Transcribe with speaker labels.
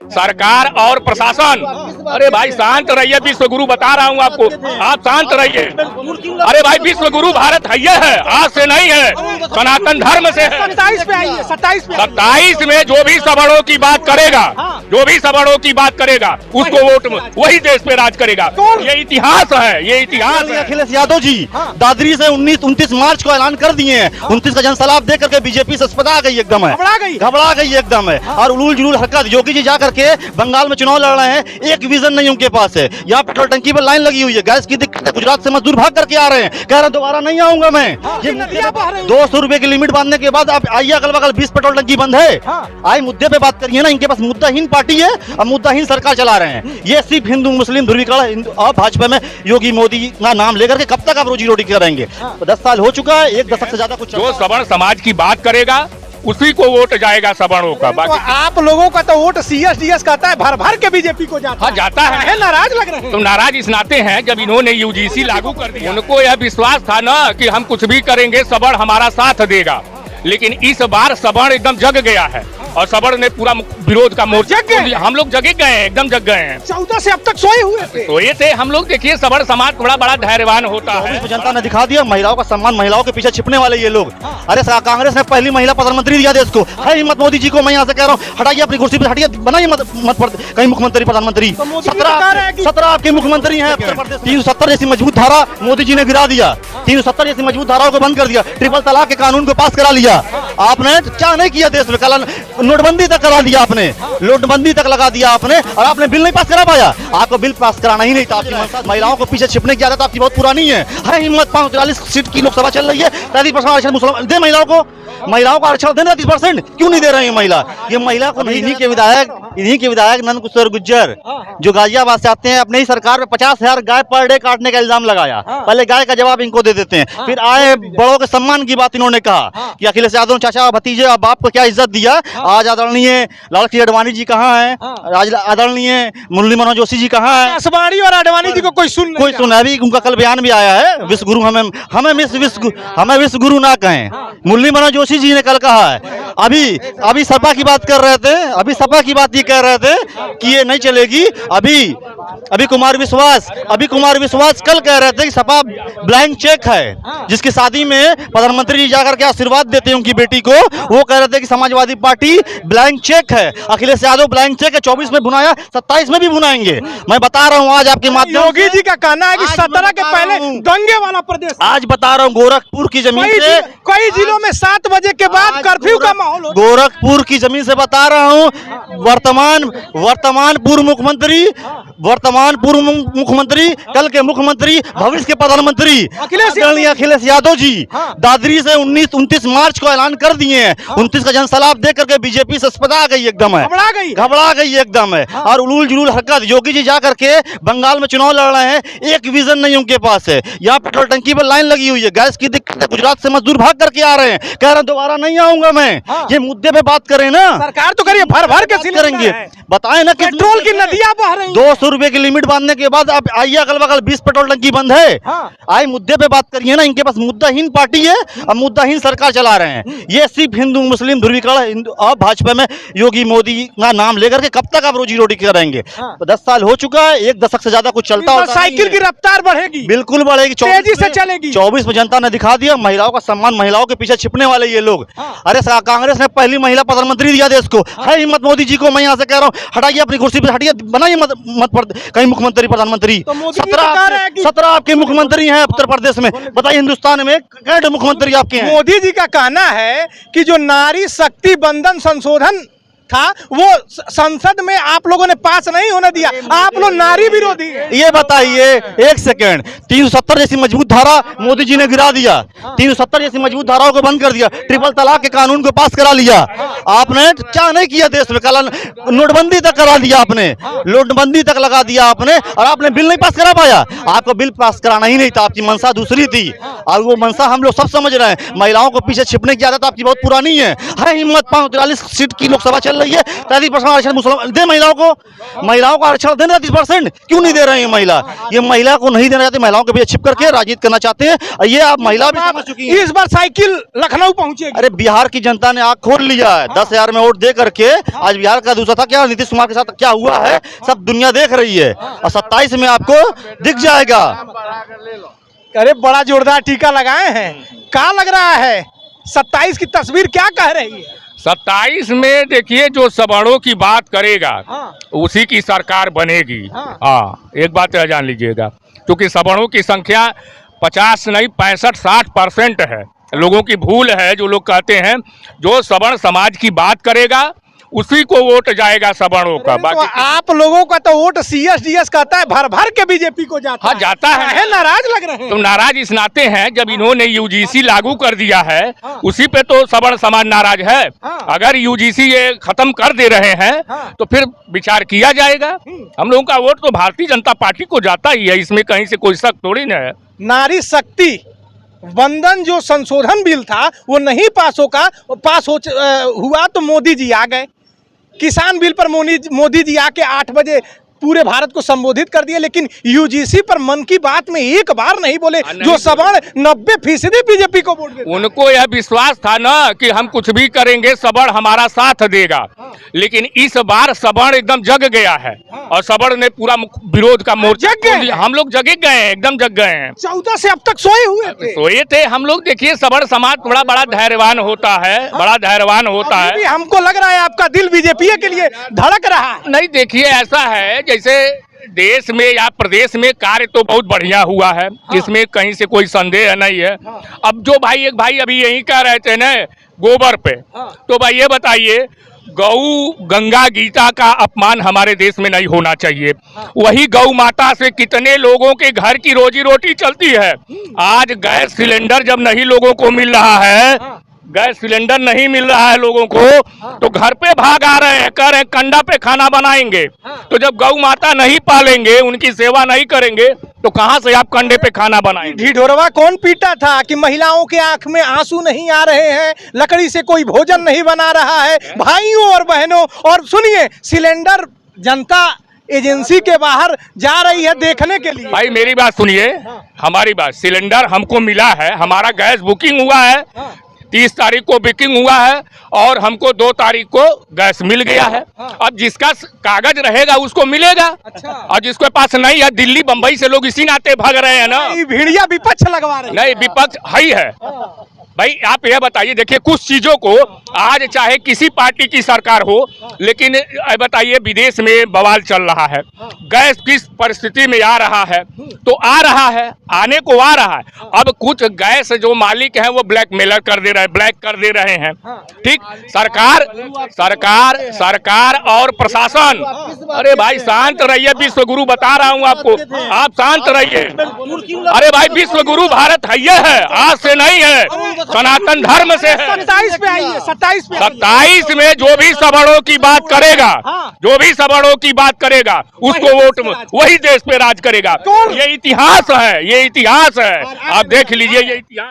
Speaker 1: सरकार और प्रशासन, अरे भाई शांत रहिए, विश्व गुरु बता रहा हूँ आपको, आप शांत रहिए। अरे भाई विश्व गुरु भारत है, आज से नहीं है, सनातन धर्म से है। 27 में जो भी सबड़ों की बात करेगा, जो भी सबड़ों की बात करेगा, उसको वोट वही देश पे राज करेगा। ये इतिहास है, ये इतिहास है।
Speaker 2: अखिलेश यादव जी दादरी से 29 मार्च को ऐलान कर दिए हैं। 29 का जनसलाब देकर के बीजेपी सस्पदा गई, एकदम है घबरा गई एकदम है। और उलूल जुलूल हरकत, योगी जी जाकर के बंगाल में चुनाव लड़ रहे हैं, एक विजन नहीं उनके पास है। यहाँ पेट्रोल टंकी पर लाइन लगी हुई है, गैस की दिक्कत है, गुजरात से मजदूर भाग करके आ रहे हैं, कह रहे हैं दोबारा नहीं आऊंगा मैं। ये 200 रुपए की लिमिट बांधने के बाद आप आइए, अगल बगल 20 पेट्रोल टंकी बंद है। आई मुद्दे पे बात करिए ना, इनके पास मुद्दाहीन पार्टी है और मुद्दाहीन सरकार चला रहे हैं। ये सिर्फ हिंदू मुस्लिम ध्रुवीकरण और भाजपा में योगी मोदी का नाम लेकर के कब तक आप रोजी रोटी करेंगे? 10 साल हो चुका है, 1 दशक से ज्यादा कुछ।
Speaker 1: जो सवर्ण समाज की बात करेगा उसी को वोट जाएगा सवर्णों का।
Speaker 3: तो आप लोगों का तो वोट CS-DS कहता है, भर भर के बीजेपी को जाता है।
Speaker 1: जाता है।
Speaker 3: नाराज लग रहे हैं।
Speaker 1: तो नाराज इस नाते हैं जब इन्होंने UGC लागू कर दिया, उनको यह विश्वास था ना कि हम कुछ भी करेंगे सवर्ण हमारा साथ देगा, लेकिन इस बार सवर्ण एकदम जग गया है और सवर्ण ने पूरा विरोध का मोर्चा, हम लोग जग गए हैं, एकदम जग गए हैं।
Speaker 3: 14 से अब तक सोए
Speaker 1: थे हम लोग। देखिए सवर्ण समाज थोड़ा बड़ा धैर्यवान होता है।
Speaker 2: जनता ने दिखा दिया महिलाओं का सम्मान, महिलाओं के पीछे छिपने वाले ये लोग। अरे कांग्रेस ने पहली महिला प्रधानमंत्री दिया देश को, है हिम्मत मोदी जी को। मैं यहाँ से कह रहा हूँ, हटाइए अपनी कुर्सी पे, हटाइए, बनाइए मत कहीं मुख्यमंत्री प्रधानमंत्री। 17 आपके मुख्यमंत्री हैं उत्तर प्रदेश। 370 जैसी मजबूत धारा मोदी जी ने गिरा दिया, 370 जैसी मजबूत धाराओं को बंद कर दिया, ट्रिपल तलाक के कानून को पास करा लिया। आपने क्या नहीं किया देश में? कल नोटबंदी तक करा दिया आपने, नोटबंदी तक लगा दिया आपने, और आपने बिल नहीं पास करा पाया। आपको बिल पास कराना ही नहीं था। आपकी मंशा महिलाओं को पीछे छिपने की आदत आपकी बहुत पुरानी है। हिम्मत 45 सीट की लोकसभा चल रही है, 33% आरक्षण मुसलमान दे, महिलाओं को आरक्षण देना 30%, क्यों नहीं दे रहे हैं महिला? ये महिला को नहीं। इन्हीं के विधायक नंद किशोर गुर्जर जो गाजियाबाद से आते हैं, अपने ही सरकार पे 50,000 गाय पर डे काटने का इल्जाम लगाया। पहले गाय का जवाब इनको दे देते हैं, फिर आए बड़ों के सम्मान की बात इन्होंने कहा कि अखिलेश यादव चाचा भतीजे और बाप को क्या इज्जत दिया। आज आदरणीय लालकृष्ण आडवाणी जी कहाँ हैं? आज आदरणीय मुरली मनोहर जोशी जी कहाँ हैं?
Speaker 3: आडवाणी और आडवाणी जी को कोई सुन
Speaker 2: अभी उनका कल बयान भी आया है, विश्व गुरु हमें विश्व गुरु ना कहें। मुरली मनोहर जोशी जी ने कल कहा है। अभी सपा की बात कर रहे थे, अभी सपा की बात ये कह रहे थे कि ये नहीं चलेगी। अभी कुमार विश्वास कल कह रहे थे कि सपा ब्लैंक चेक है, जिसकी शादी में प्रधानमंत्री जी जाकर के आशीर्वाद देते हैं उनकी बेटी को। वो कह रहे थे कि समाजवादी पार्टी ब्लैंक चेक है, अखिलेश यादव ब्लैंक चेक है। 24 में भुनाया, 27 में भी भुनाएंगे। मैं बता रहा हूँ आज आपके माध्यम,
Speaker 3: योगी जी का कहना है कि 17 के पहले दंगे वाला प्रदेश।
Speaker 2: आज बता रहा हूँ गोरखपुर की जमीन से,
Speaker 3: कई जिलों में 7 बजे के बाद कर्फ्यू का माहौल।
Speaker 2: गोरखपुर की जमीन से बता रहा हूँ, वर्तमान पूर्व मुख्यमंत्री, कल के मुख्यमंत्री, भविष्य के प्रधानमंत्री अखिलेश यादव जी दादरी से 29 मार्च को ऐलान कर दिए हैं। 29 का जनसलाब देख करके बीजेपी सस्पदा गई, एकदम है घबरा गई एकदम है। और उलूल जुलूल हरकत, योगी जी जाकर के बंगाल में चुनाव लड़ रहे हैं, एक विजन नहीं उनके पास है। यहाँ पेट्रोल टंकी पर लाइन लगी हुई है, गैस की दिक्कत है, गुजरात से मजदूर भाग करके आ रहे हैं, कह रहे हैं दोबारा नहीं आऊंगा मैं। ये मुद्दे पे बात करें ना, सरकार तो करिए, भर भर के करेंगे, बताएं ना।
Speaker 3: पेट्रोल की नदियां बह रही हैं।
Speaker 2: 200 रुपए की लिमिट बांधने के बाद आप आइए, अगल बगल 20 पेट्रोल टंकी बंद है। आई मुद्दे पे बात करिए ना, इनके पास मुद्दाहीन पार्टी है और मुद्दाहीन सरकार चला रहे हैं। ये सिर्फ हिंदू मुस्लिम ध्रुवीकरण और भाजपा में योगी मोदी का नाम लेकर के कब तक आप रोजी रोटी करेंगे? 10 साल हो चुका है, 1 दशक से ज्यादा कुछ चलता है।
Speaker 3: साइकिल की रफ्तार बढ़ेगी,
Speaker 2: बिल्कुल बढ़ेगी,
Speaker 3: तेजी से चलेगी।
Speaker 2: 24 में जनता ने दिखा दिया महिलाओं का सम्मान, महिलाओं के पीछे छिपने वाले ये लोग। अरे कांग्रेस ने पहली महिला प्रधानमंत्री दिया देश को, है हिम्मत मोदी जी को। मैं यहाँ से कह रहा हूँ, हटाइए अपनी कुर्सी पे, हटाइए, बनाइए मत कहीं मुख्यमंत्री प्रधानमंत्री। 17 आपके मुख्यमंत्री हैं उत्तर प्रदेश में, बताइए हिंदुस्तान में कितने मुख्यमंत्री आपके हैं?
Speaker 3: मोदी जी का कहना है कि जो नारी शक्ति बंधन संशोधन था वो संसद में आप लोगों ने पास नहीं होने दिया, आप लोग नारी विरोधी हैं।
Speaker 2: ये बताइए, एक सेकंड, 370 जैसी मजबूत धारा मोदी जी ने गिरा दिया, 370 जैसी मजबूत धाराओं को बंद कर दिया, ट्रिपल तलाक के कानून को पास करा लिया। आपने क्या नहीं किया देश में? कल नोटबंदी तक करा दिया आपने, नोटबंदी तक लगा दिया आपने, और आपने बिल नहीं पास करा पाया। आपको बिल पास कराना ही नहीं था, आपकी मंशा दूसरी थी, और वो मंशा हम लोग सब समझ रहे हैं। महिलाओं को पीछे छिपने की आदत आपकी बहुत पुरानी है। हिम्मत 45 सीट की लोकसभा चल रही है 33% आरक्षण मुसलमान दे महिलाओं को आरक्षण देना 33%, क्यों नहीं दे रहे हैं महिला? ये महिला को नहीं देना चाहते, महिलाओं के पीछे छिप करके राजनीति करना चाहते हैं। और ये आप महिला भी समझ चुकी है।
Speaker 3: इस बार साइकिल लखनऊ पहुंचेगी।
Speaker 2: अरे बिहार की जनता ने आंख खोल लिया है। 10,000 में वोट दे करके आज बिहार का दूसरा था क्या, नीतीश कुमार के साथ क्या हुआ है सब दुनिया देख रही है। और 27 में आपको दिख जाएगा।
Speaker 3: अरे बड़ा जोरदार टीका लगाए हैं, क्या लग रहा है 27 की तस्वीर क्या कह रही है?
Speaker 1: 27 में देखिए जो सवर्णों की बात करेगा उसी की सरकार बनेगी। हाँ, एक बात जान लीजिएगा, क्योंकि सवर्णों की संख्या 50 नहीं 65-60% है। लोगों की भूल है जो लोग कहते हैं जो सवर्ण समाज की बात करेगा उसी को वोट जाएगा सवर्णों का।
Speaker 3: तो आप लोगों का तो वोट CS-DS कहता है, भर भर के बीजेपी को जाता
Speaker 1: हाँ, जाता है।
Speaker 3: नाराज लग रहे हैं
Speaker 1: तो नाराज इस नाते हैं जब इन्होंने UGC लागू कर दिया है उसी पे तो सवर्ण समाज नाराज है। अगर UGC ये खत्म कर दे रहे हैं तो फिर विचार किया जाएगा। हम लोगों का वोट तो भारतीय जनता पार्टी को जाता ही है, इसमें कहीं से कोई शक थोड़ी ना है।
Speaker 3: नारी शक्ति वंदन जो संशोधन बिल था वो नहीं पास हुआ तो मोदी जी आ गए। किसान बिल पर मोदी जी आके 8 बजे पूरे भारत को संबोधित कर दिया, लेकिन UGC पर मन की बात में एक बार नहीं बोले। जो सवर्ण 90% बीजेपी को वोट देते। उनको
Speaker 1: यह विश्वास था ना कि हम कुछ भी करेंगे सवर्ण हमारा साथ देगा, लेकिन इस बार सवर्ण एकदम जग गया है और सवर्ण ने पूरा विरोध का मोर्चा जग गए। हम लोग जगे गए हैं, एकदम जग गए हैं।
Speaker 3: 14 से अब तक सोए
Speaker 1: थे हम लोग। देखिए सवर्ण समाज थोड़ा बड़ा धैर्यवान होता है, बड़ा धैर्यवान होता है।
Speaker 3: हमको लग रहा है आपका दिल बीजेपी के लिए धड़क रहा है।
Speaker 1: नहीं, देखिए ऐसा है जैसे देश में या प्रदेश में कार्य तो बहुत बढ़िया हुआ है। इसमें कहीं से कोई संदेह नहीं है। अब जो एक भाई अभी यही कह रहे थे ना गोबर पे, तो भाई ये बताइए गौ गंगा गीता का अपमान हमारे देश में नहीं होना चाहिए। वही गौ माता से कितने लोगों के घर की रोजी रोटी चलती है। आज गैस सिलेंडर जब नहीं लोगों को मिल रहा है, गैस सिलेंडर नहीं मिल रहा है लोगों को, तो घर पे भाग आ रहे हैं, कह रहे हैं कंडा पे खाना बनाएंगे। तो जब गौ माता नहीं पालेंगे, उनकी सेवा नहीं करेंगे, तो कहां से आप कंडे पे खाना बनाएंगे?
Speaker 3: ढिढोरवा कौन पीटा था कि महिलाओं के आंख में आंसू नहीं आ रहे हैं, लकड़ी से कोई भोजन नहीं बना रहा है। भाइयों और बहनों, और सुनिए, सिलेंडर जनता एजेंसी के बाहर जा रही है देखने के लिए।
Speaker 1: भाई मेरी बात सुनिए, हमारी बात, सिलेंडर हमको मिला है, हमारा गैस बुकिंग हुआ है, 30 तारीख को बुकिंग हुआ है और हमको 2 तारीख को गैस मिल गया है। अब जिसका कागज रहेगा उसको मिलेगा। और जिसके पास नहीं है, दिल्ली बंबई से लोग इसी नाते भाग रहे हैं ना।
Speaker 3: भेड़िया विपक्ष लगवा रहे हैं।
Speaker 1: नहीं, विपक्ष ही है भाई। आप यह बताइए, देखिए कुछ चीजों को आज चाहे किसी पार्टी की सरकार हो, लेकिन बताइए विदेश में बवाल चल रहा है, गैस किस परिस्थिति में आ रहा है, तो आ रहा है, आने को आ रहा है। अब कुछ गैस जो मालिक हैं वो ब्लैकमेलर कर दे रहे हैं, ब्लैक कर दे रहे हैं। ठीक, सरकार और प्रशासन, अरे भाई शांत रहिए, विश्व गुरु बता रहा हूँ आपको, आप शांत रहिए। अरे भाई विश्व गुरु भारत है, आज से नहीं है, सनातन धर्म से है।
Speaker 3: 27 पे आइए,
Speaker 1: 27 में जो भी सवर्णों की बात करेगा, जो भी सवर्णों की बात करेगा उसको वोट, वही देश पे राज करेगा। ये इतिहास है, ये इतिहास है, आप देख लीजिए ये इतिहास।